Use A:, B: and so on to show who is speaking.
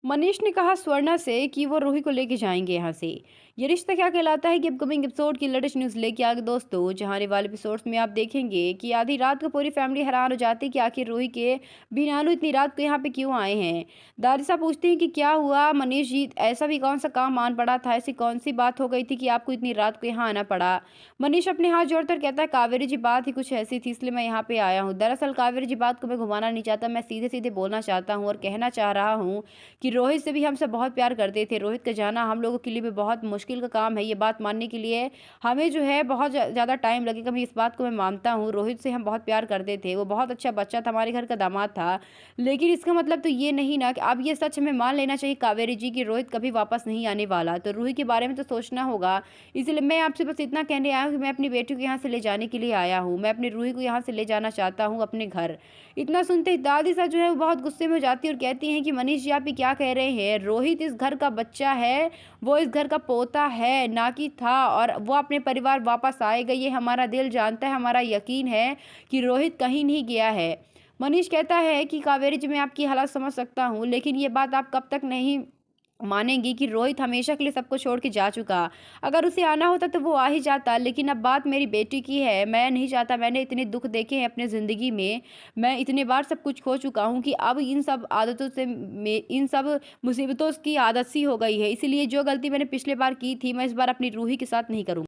A: मनीष ने कहा स्वर्णा से कि वो रूही को लेके जाएंगे यहाँ से। ये रिश्ता क्या कहलाता है कि अपकमिंग एपिसोड की लेटेस्ट न्यूज़ लेके आ गए दोस्तों, जहां आने वाले एपिसोड्स में आप देखेंगे कि आधी रात को पूरी फैमिली हैरान हो जाती है कि आखिर रूही के बीनालू इतनी रात को यहाँ पे क्यों आए हैं। दादिसा पूछती हैं कि क्या हुआ मनीष जी, ऐसा भी कौन सा काम आन पड़ा था, ऐसी कौन सी बात हो गई थी कि आपको इतनी रात को यहाँ आना पड़ा। मनीष अपने हाथ जोड़कर कहता है कावेरी जी बात ही कुछ ऐसी थी इसलिए मैं यहाँ पे आया हूँ। दरअसल कावेरी जी बात को मैं घुमाना नहीं चाहता, मैं सीधे सीधे बोलना चाहता हूँ और कहना चाह रहा हूँ कि रोहित से भी हम सब बहुत प्यार करते थे। रोहित का जाना हम लोगों के लिए भी बहुत मुश्किल का काम है। ये बात मानने के लिए हमें जो है बहुत ज़्यादा टाइम लगेगा। मैं इस बात को मैं मानता हूँ, रोहित से हम बहुत प्यार करते थे, वो बहुत अच्छा बच्चा था, हमारे घर का दामाद था। लेकिन इसका मतलब तो ये नहीं ना कि अब ये सच हमें मान लेना चाहिए कावेरी जी कि रोहित कभी वापस नहीं आने वाला। तो रूही के बारे में तो सोचना होगा। इसलिए मैं आपसे बस इतना कहने आया हूँ कि मैं अपनी बेटी को यहाँ से ले जाने के लिए आया हूँ। मैं अपनी रूही को यहाँ से ले जाना चाहता हूँ अपने घर। इतना सुनते ही दादी सा जो है वो बहुत गुस्से में हो जाती है और कहती हैं कि मनीष जी आप ये क्या कह रहे हैं। रोहित इस घर का बच्चा है, वो इस घर का पोता है ना कि था, और वो अपने परिवार वापस आएगा। ये हमारा दिल जानता है, हमारा यकीन है कि रोहित कहीं नहीं गया है। मनीष कहता है कि कावेरी जी मैं आपकी हालत समझ सकता हूँ, लेकिन ये बात आप कब तक नहीं मानेंगी कि रोहित हमेशा के लिए सबको छोड़ के जा चुका। अगर उसे आना होता तो वो आ ही जाता, लेकिन अब बात मेरी बेटी की है। मैं नहीं चाहता, मैंने इतने दुख देखे हैं अपने ज़िंदगी में, मैं इतने बार सब कुछ खो चुका हूँ कि अब इन सब आदतों से इन सब मुसीबतों की आदत सी हो गई है। इसीलिए जो गलती मैंने पिछले बार की थी मैं इस बार अपनी रूही के साथ नहीं करूँगी।